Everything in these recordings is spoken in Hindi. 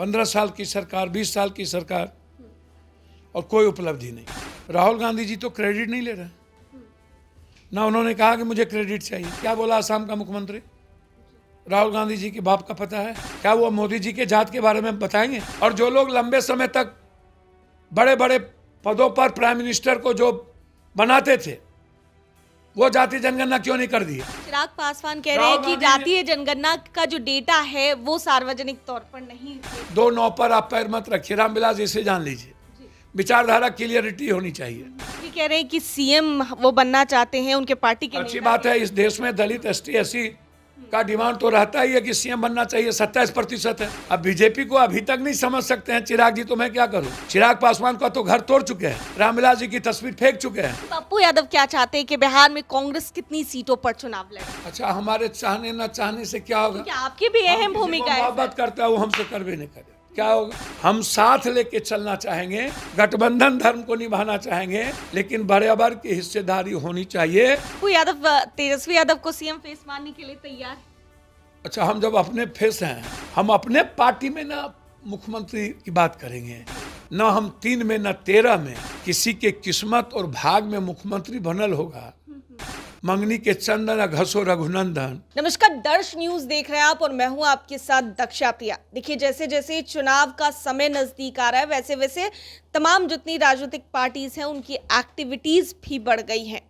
15 साल की सरकार, 20 साल की सरकार और कोई उपलब्धि नहीं। राहुल गांधी जी तो क्रेडिट नहीं ले रहे, ना उन्होंने कहा कि मुझे क्रेडिट चाहिए। क्या बोला असम का मुख्यमंत्री? राहुल गांधी जी के बाप का पता है? क्या वो मोदी जी के जात के बारे में बताएंगे? और जो लोग लंबे समय तक बड़े बड़े पदों पर प्राइम मिनिस्टर को जो बनाते थे, वो जातीय जनगणना क्यों नहीं कर दी? चिराग पासवान कह रहे हैं कि जातीय जनगणना का जो डेटा है वो सार्वजनिक तौर पर नहीं है। 2-9 पर आप पैर मत रखिए, रामविलास जी से जान लीजिए, विचारधारा क्लियरिटी होनी चाहिए। ये कह रहे हैं कि सीएम वो बनना चाहते हैं, उनके पार्टी के अच्छी बात है, इस देश में दलित ST SC का डिमांड तो रहता ही है कि सीएम बनना चाहिए, 27% है। अब बीजेपी को अभी तक नहीं समझ सकते हैं चिराग जी, तो मैं क्या करूं? चिराग पासवान का तो घर तोड़ चुके हैं, रामविलास जी की तस्वीर फेंक चुके हैं। पप्पू यादव क्या चाहते हैं कि बिहार में कांग्रेस कितनी सीटों पर चुनाव लड़े? अच्छा, हमारे चाहने न चाहने से क्या होगा? क्या आपकी भी अहम भूमिका है? मोहब्बत करता है वो हमसे कर भी नहीं करे, क्या होगा? हम साथ लेके चलना चाहेंगे, गठबंधन धर्म को निभाना चाहेंगे, लेकिन बराबर की हिस्सेदारी होनी चाहिए। पप्पू यादव तेजस्वी यादव को सीएम फेस मानने के लिए तैयार है? अच्छा, हम जब अपने फेस हैं, हम अपने पार्टी में ना मुख्यमंत्री की बात करेंगे, ना हम 3 में ना 13 में। किसी के किस्मत और भाग में मुख्यमंत्री बनल होगा, मंगनी के चंदन घसो रघुनंदन। नमस्कार, दर्श न्यूज देख रहे हैं आप और मैं हूं आपके साथ दक्षा प्रिया। देखिए, जैसे जैसे चुनाव का समय नजदीक आ रहा है, वैसे वैसे तमाम जितनी राजनीतिक पार्टीज हैं उनकी एक्टिविटीज भी बढ़ गई हैं।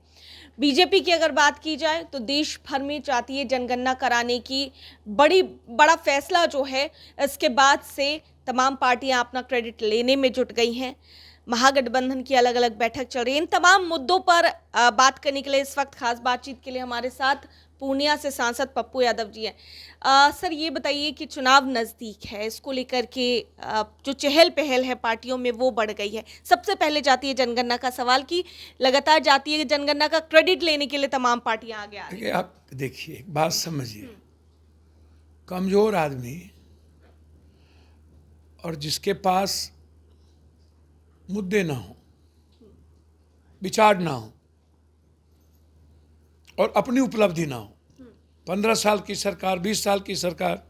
बीजेपी की अगर बात की जाए तो देश भर में जातीय जनगणना कराने की बड़ा फैसला जो है, इसके बाद से तमाम पार्टियां अपना क्रेडिट लेने में जुट गई हैं। महागठबंधन की अलग अलग बैठक चल रही है। इन तमाम मुद्दों पर बात करने के लिए इस वक्त खास बातचीत के लिए हमारे साथ पूर्णिया से सांसद पप्पू यादव जी हैं। सर, ये बताइए कि चुनाव नज़दीक है, इसको लेकर के जो चहल पहल है पार्टियों में वो बढ़ गई है। सबसे पहले जातीय जनगणना का सवाल कि लगातार जातीय जनगणना का क्रेडिट लेने के लिए तमाम पार्टियां आगे आ रही हैं। आप देखिए, एक बात समझिए, कमजोर आदमी और जिसके पास मुद्दे ना हो, विचार ना हो और अपनी उपलब्धि ना हो, 15 साल की सरकार, 20 साल की सरकार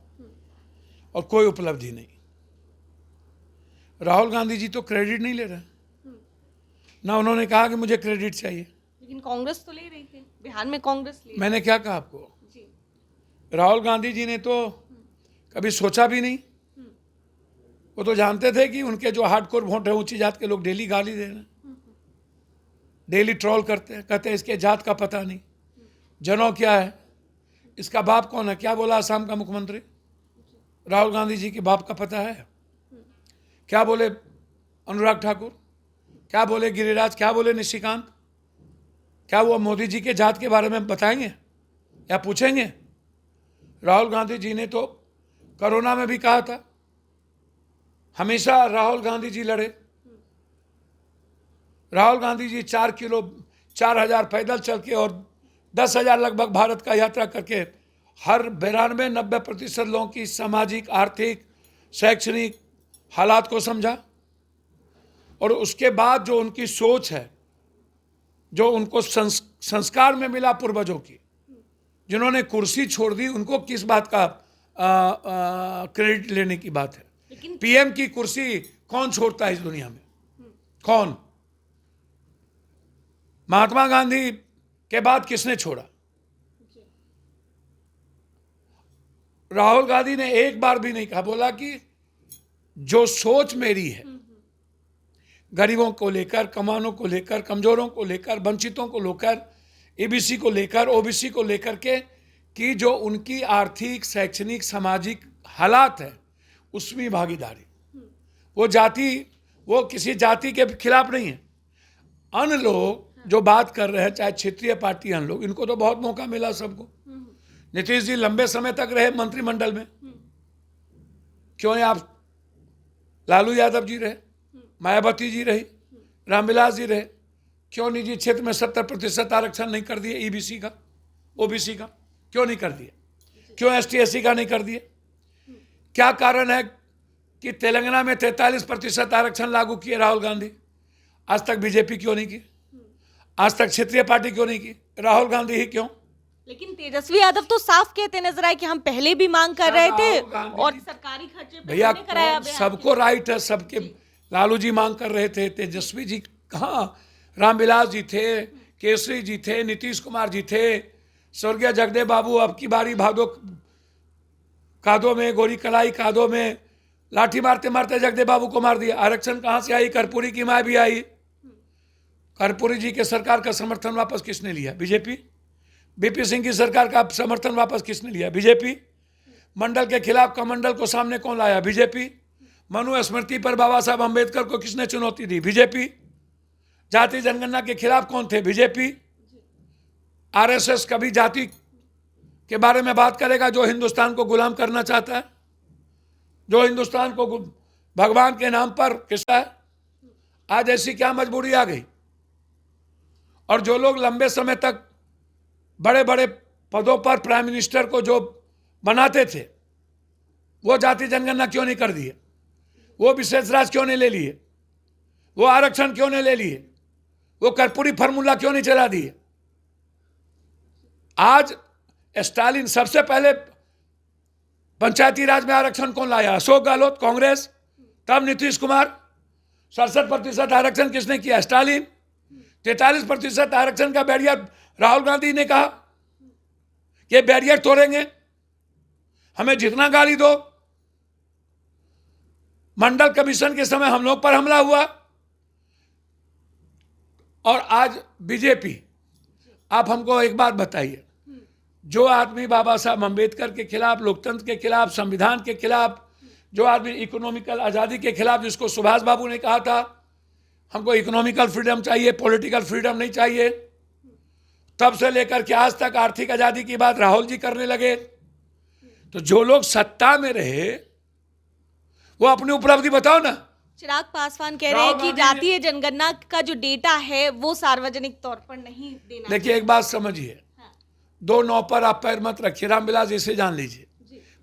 और कोई उपलब्धि नहीं। राहुल गांधी जी तो क्रेडिट नहीं ले रहे, ना उन्होंने कहा कि मुझे क्रेडिट चाहिए। लेकिन कांग्रेस तो ले रही थी, बिहार में कांग्रेस ले। मैंने क्या कहा आपको? जी। राहुल गांधी जी ने तो कभी सोचा भी नहीं। वो तो जानते थे कि उनके जो हार्डकोर वोट है, ऊंची जात के लोग डेली गाली दे रहे हैं, डेली ट्रोल करते हैं, कहते हैं इसके जात का पता नहीं, जनों क्या है, इसका बाप कौन है? क्या बोला असम का मुख्यमंत्री? राहुल गांधी जी के बाप का पता है? क्या बोले अनुराग ठाकुर? क्या बोले गिरिराज? क्या बोले निशिकांत? क्या वो मोदी जी के जात के बारे में बताएंगे या पूछेंगे? राहुल गांधी जी ने तो कोरोना में भी कहा था, हमेशा राहुल गांधी जी लड़े। राहुल गांधी जी 4,000 पैदल चल के और 10,000 लगभग भारत का यात्रा करके हर 92-90% लोगों की सामाजिक, आर्थिक, शैक्षणिक हालात को समझा। और उसके बाद जो उनकी सोच है, जो उनको संस्कार में मिला पूर्वजों की, जिन्होंने कुर्सी छोड़ दी, उनको किस बात का क्रेडिट लेने की बात है? PM की कुर्सी कौन छोड़ता है इस दुनिया में? कौन? महात्मा गांधी के बाद किसने छोड़ा? राहुल गांधी ने एक बार भी नहीं कहा, बोला कि जो सोच मेरी है गरीबों को लेकर, कमानों को लेकर, कमजोरों को लेकर, वंचितों को लेकर, ABC को लेकर, OBC को लेकर के, कि जो उनकी आर्थिक, शैक्षणिक, सामाजिक हालात है उसमें भागीदारी। वो किसी जाति के खिलाफ नहीं है। अन्य लोग जो बात कर रहे हैं, चाहे क्षेत्रीय पार्टी, अन्य लोग, इनको तो बहुत मौका मिला सबको। नीतीश जी लंबे समय तक रहे मंत्रिमंडल में, क्यों? आप लालू यादव जी रहे, मायावती जी रही, रामविलास जी रहे, क्यों निजी क्षेत्र में 70% आरक्षण नहीं कर दिए? EBC का, OBC का क्यों नहीं कर दिए? क्यों ST SC का नहीं कर दिए? क्या कारण है कि तेलंगाना में 43% आरक्षण लागू किए राहुल गांधी? आज तक बीजेपी क्यों नहीं की? आज तक क्षेत्रीय पार्टी क्यों नहीं की? राहुल गांधी ही क्यों? लेकिन तेजस्वी यादव तो साफ कहते नजर आए कि हम पहले भी मांग कर रहे थे राहुल गांधी और जी- सरकारी खर्चे पे भैया हमने कराया कौन- बयान। सबको राइट है, सबके लालू जी मांग कर रहे थे, तेजस्वी जी कहाँ, रामविलास जी थे, केसरी जी थे, नीतीश कुमार जी थे, स्वर्गीय जगदेव बाबू अब की बारी भादो कादो में, गोरी कलाई कादो में लाठी मारते मारते जगदेव बाबू को मार दिया। आरक्षण कहाँ से आई? कर्पूरी की माँ भी आई। कर्पूरी जी के सरकार का समर्थन वापस किसने लिया? बीजेपी। बीपी सिंह की सरकार का समर्थन वापस किसने लिया? बीजेपी। मंडल के खिलाफ कमंडल को सामने कौन लाया? बीजेपी। मनु स्मृति पर बाबा साहब अंबेडकर को किसने चुनौती दी? बीजेपी। जाति जनगणना के खिलाफ कौन थे? बीजेपी। आरएसएस कभी जाति के बारे में बात करेगा जो हिंदुस्तान को गुलाम करना चाहता है, जो हिंदुस्तान को भगवान के नाम पर किसका है? आज ऐसी क्या मजबूरी आ गई? और जो लोग लंबे समय तक बड़े बड़े पदों पर प्राइम मिनिस्टर को जो बनाते थे, वो जाति जनगणना क्यों नहीं कर दिए? वो विशेष राज क्यों नहीं ले लिए? वो आरक्षण क्यों नहीं ले लिए? वो कर्पूरी फार्मूला क्यों नहीं चला दिए? आज स्टालिन सबसे पहले पंचायती राज में आरक्षण कौन लाया? अशोक गहलोत, कांग्रेस। तब नीतीश कुमार। 67% आरक्षण किसने किया? स्टालिन। 43% आरक्षण का बैरियर राहुल गांधी ने कहा कि बैरियर तोड़ेंगे, हमें जितना गाली दो। मंडल कमीशन के समय हम लोग पर हमला हुआ। और आज बीजेपी। आप हमको एक बात बताइए, जो आदमी बाबा साहब अंबेडकर के खिलाफ, लोकतंत्र के खिलाफ, संविधान के खिलाफ, जो आदमी इकोनॉमिकल आज़ादी के खिलाफ, जिसको सुभाष बाबू ने कहा था हमको इकोनॉमिकल फ्रीडम चाहिए, पॉलिटिकल फ्रीडम नहीं चाहिए, तब से लेकर के आज तक आर्थिक आज़ादी की बात राहुल जी करने लगे। तो जो लोग सत्ता में रहे वो अपनी उपलब्धि बताओ ना। चिराग पासवान कह रहे हैं कि जातीय जनगणना का जो डेटा है वो सार्वजनिक तौर पर नहीं देना। देखिए एक बात समझिए, दो नौ पर आप पैर मत रखिए। रामविलास इसे जान लीजिए,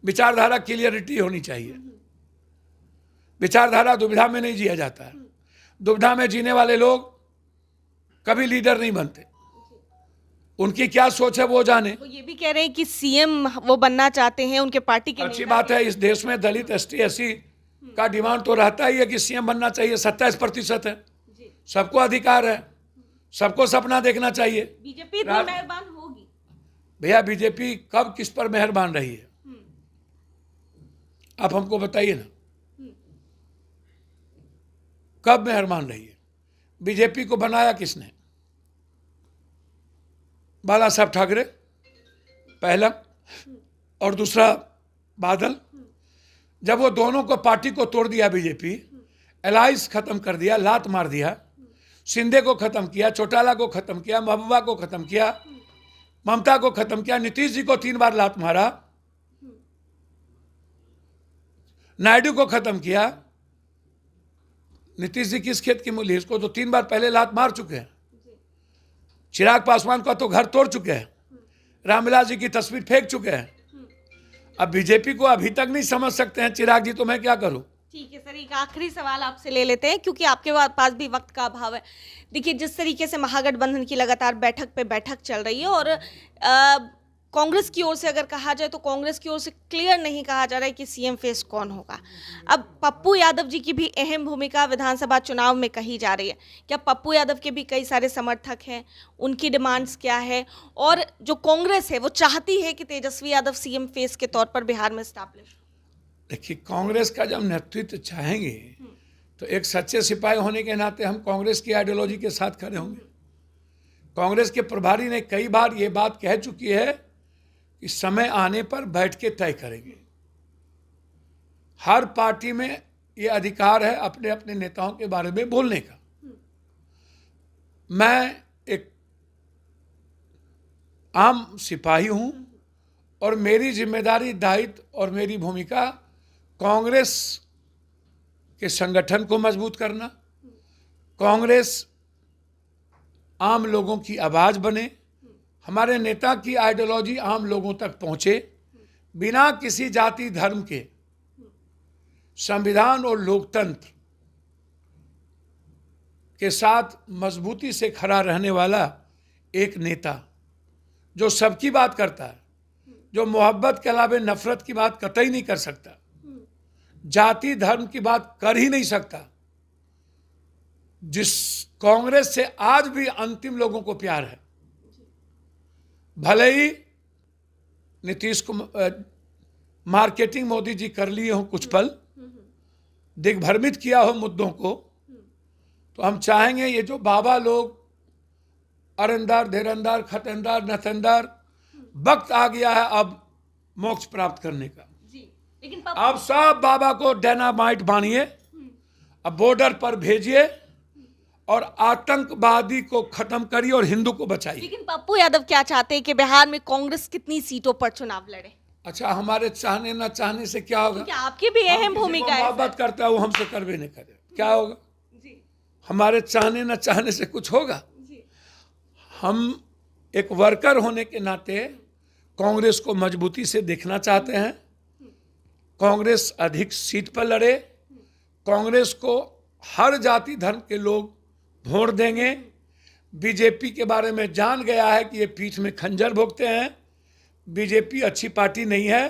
विचारधारा क्लियरिटी होनी चाहिए। विचारधारा दुविधा में नहीं जिया जाता है। दुविधा में जीने वाले लोग कभी लीडर नहीं बनते। उनकी क्या सोच है वो जाने। वो ये भी कह रहे हैं कि सीएम वो बनना चाहते हैं, उनके पार्टी के अच्छी बात है, इस देश में दलित एसटी एससी का डिमांड तो रहता ही है कि सीएम बनना चाहिए। 27% है, सबको अधिकार है, सबको सपना देखना चाहिए। बीजेपी तो मेहरबान होगी। भैया बीजेपी कब किस पर मेहरबान रही है? आप हमको बताइए ना, कब मेहरबान रही है? बीजेपी को बनाया किसने? बाला साहब ठाकरे पहला, और दूसरा बादल। जब वो दोनों को पार्टी को तोड़ दिया बीजेपी, एलाइंस खत्म कर दिया, लात मार दिया, शिंदे को खत्म किया, चौटाला को खत्म किया, महबूबा को खत्म किया, ममता को खत्म किया, नीतीश जी को 3 बार लात मारा, नायडू को खत्म किया। नीतीश जी किस खेत की मूली? इसको तो 3 बार पहले लात मार चुके हैं। चिराग पासवान का तो घर तोड़ चुके हैं, रामविलास जी की तस्वीर फेंक चुके हैं। अब बीजेपी को अभी तक नहीं समझ सकते हैं चिराग जी, तो मैं क्या करूं? ठीक है सर, एक आखिरी सवाल आपसे ले लेते हैं क्योंकि आपके पास भी वक्त का अभाव है। देखिए जिस तरीके से महागठबंधन की लगातार बैठक पे बैठक चल रही है और कांग्रेस की ओर से अगर कहा जाए तो कांग्रेस की ओर से क्लियर नहीं कहा जा रहा है कि सीएम फेस कौन होगा। अब पप्पू यादव जी की भी अहम भूमिका विधानसभा चुनाव में कही जा रही है। क्या पप्पू यादव के भी कई सारे समर्थक हैं, उनकी डिमांड्स क्या है? और जो कांग्रेस है वो चाहती है कि तेजस्वी यादव सीएम फेस के तौर पर बिहार में स्टैब्लिश। देखिए कांग्रेस का जब नेतृत्व चाहेंगे तो एक सच्चे सिपाही होने के नाते हम कांग्रेस की आइडियोलॉजी के साथ खड़े होंगे। कांग्रेस के प्रभारी ने कई बार ये बात कह चुकी है कि समय आने पर बैठ के तय करेंगे। हर पार्टी में ये अधिकार है अपने अपने नेताओं के बारे में बोलने का। मैं एक आम सिपाही हूं और मेरी जिम्मेदारी, दायित्व और मेरी भूमिका कांग्रेस के संगठन को मजबूत करना, कांग्रेस आम लोगों की आवाज बने, हमारे नेता की आइडियोलॉजी आम लोगों तक पहुंचे, बिना किसी जाति धर्म के संविधान और लोकतंत्र के साथ मजबूती से खड़ा रहने वाला एक नेता जो सबकी बात करता है, जो मोहब्बत के अलावा नफरत की बात कतई नहीं कर सकता, जाति धर्म की बात कर ही नहीं सकता, जिस कांग्रेस से आज भी अंतिम लोगों को प्यार है, भले ही नीतीश कुमार मार्केटिंग मोदी जी कर लिए हो कुछ पल, दिग्भ्रमित किया हो मुद्दों को, तो हम चाहेंगे ये जो बाबा लोग अरंदार धीरंदार खतंदार नथंदार, वक्त आ गया है अब मोक्ष प्राप्त करने का। लेकिन आप सब बाबा को डायनामाइट बानिए, अब बॉर्डर पर भेजिए और आतंकवादी को खत्म करिए और हिंदू को बचाइए। लेकिन पप्पू यादव क्या चाहते हैं कि बिहार में कांग्रेस कितनी सीटों पर चुनाव लड़े? अच्छा, हमारे चाहने ना चाहने से क्या होगा? क्या आपकी भी अहम भूमिका है? मोहब्बत करता है वो हमसे करवे नहीं करे, क्या होगा? हमारे चाहने ना चाहने से कुछ होगा? हम एक वर्कर होने के नाते कांग्रेस को मजबूती से देखना चाहते हैं, कांग्रेस अधिक सीट पर लड़े, कांग्रेस को हर जाति धर्म के लोग वोट देंगे। बीजेपी के बारे में जान गया है कि ये पीठ में खंजर भोगते हैं, बीजेपी अच्छी पार्टी नहीं है,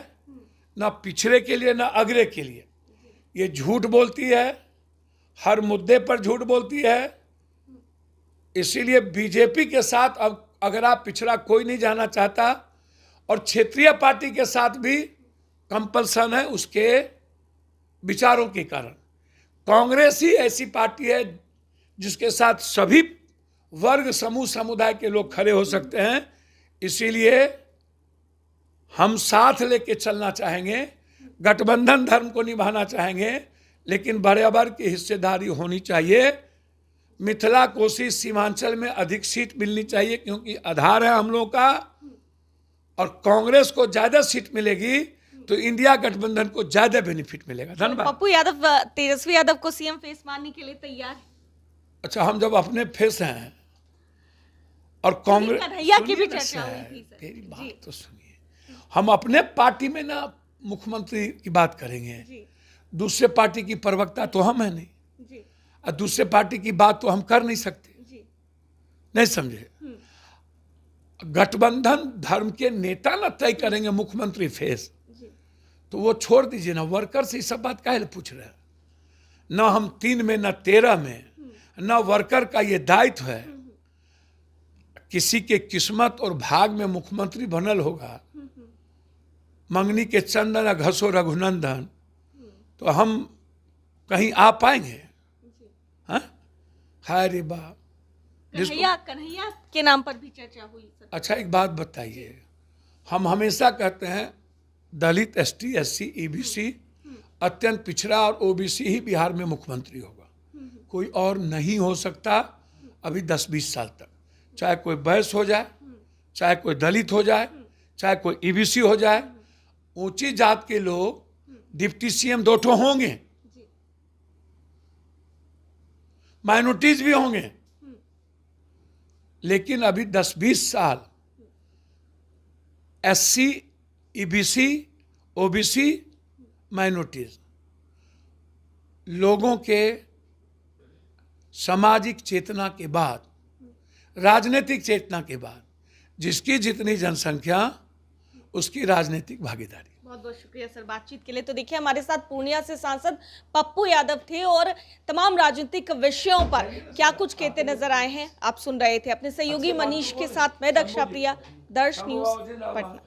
ना पिछड़े के लिए ना अगड़े के लिए, ये झूठ बोलती है, हर मुद्दे पर झूठ बोलती है। इसीलिए बीजेपी के साथ अब अगर आप पिछड़ा कोई नहीं जाना चाहता, और क्षेत्रीय पार्टी के साथ भी कंपल्सन है उसके विचारों के कारण। कांग्रेस ही ऐसी पार्टी है जिसके साथ सभी वर्ग समूह समुदाय के लोग खड़े हो सकते हैं, इसीलिए हम साथ लेके चलना चाहेंगे, गठबंधन धर्म को निभाना चाहेंगे, लेकिन बराबर की हिस्सेदारी होनी चाहिए। मिथिला कोसी सीमांचल में अधिक सीट मिलनी चाहिए क्योंकि आधार है हम लोगों का, और कांग्रेस को ज्यादा सीट मिलेगी तो इंडिया गठबंधन को ज्यादा बेनिफिट मिलेगा। धन्यवाद। पप्पू यादव तेजस्वी यादव को सीएम फेस मानने के लिए तैयार? अच्छा, हम जब अपने फेस हैं और कांग्रेस, कन्हैया की भी चर्चा हुई थी सर। मेरी बात तो सुनिए, हम अपने पार्टी में ना मुख्यमंत्री की बात करेंगे, दूसरे पार्टी की प्रवक्ता तो हम है नहीं, और दूसरे पार्टी की बात तो हम कर नहीं सकते, नहीं समझे? गठबंधन धर्म के नेता ना तय करेंगे मुख्यमंत्री फेस, तो वो छोड़ दीजिए ना, वर्कर से सब बात काहे पूछ रहे हैं? ना हम 3 में ना 13 में, ना वर्कर का ये दायित्व है। किसी के किस्मत और भाग में मुख्यमंत्री बनल होगा, मंगनी के चंदन घसो रघुनंदन, तो हम कहीं आ पाएंगे? हाँ, अरे बाप, कन्हैया के नाम पर भी चर्चा हुई सर। अच्छा, एक बात बताइए, हम हमेशा कहते हैं दलित, एसटी, एससी, ईबीसी, अत्यंत पिछड़ा और ओबीसी ही बिहार में मुख्यमंत्री होगा, कोई और नहीं हो सकता अभी 10-20 साल तक। चाहे कोई बैस हो जाए, चाहे कोई दलित हो जाए, चाहे कोई ईबीसी हो जाए, ऊंची जात के लोग डिप्टी सीएम 2 ठो होंगे, माइनॉरिटीज भी होंगे, लेकिन अभी 10-20 साल एससी, ईबीसी, ओबीसी, माइनॉरिटीज लोगों के सामाजिक चेतना के बाद, राजनीतिक चेतना के बाद, जिसकी जितनी जनसंख्या उसकी राजनीतिक भागीदारी। बहुत बहुत शुक्रिया सर बातचीत के लिए। तो देखिए, हमारे साथ पूर्णिया से सांसद पप्पू यादव थे और तमाम राजनीतिक विषयों पर क्या कुछ कहते नजर आए हैं आप सुन रहे थे। अपने सहयोगी मनीष के साथ मैं दक्षा प्रिया, दर्श न्यूज, पटना।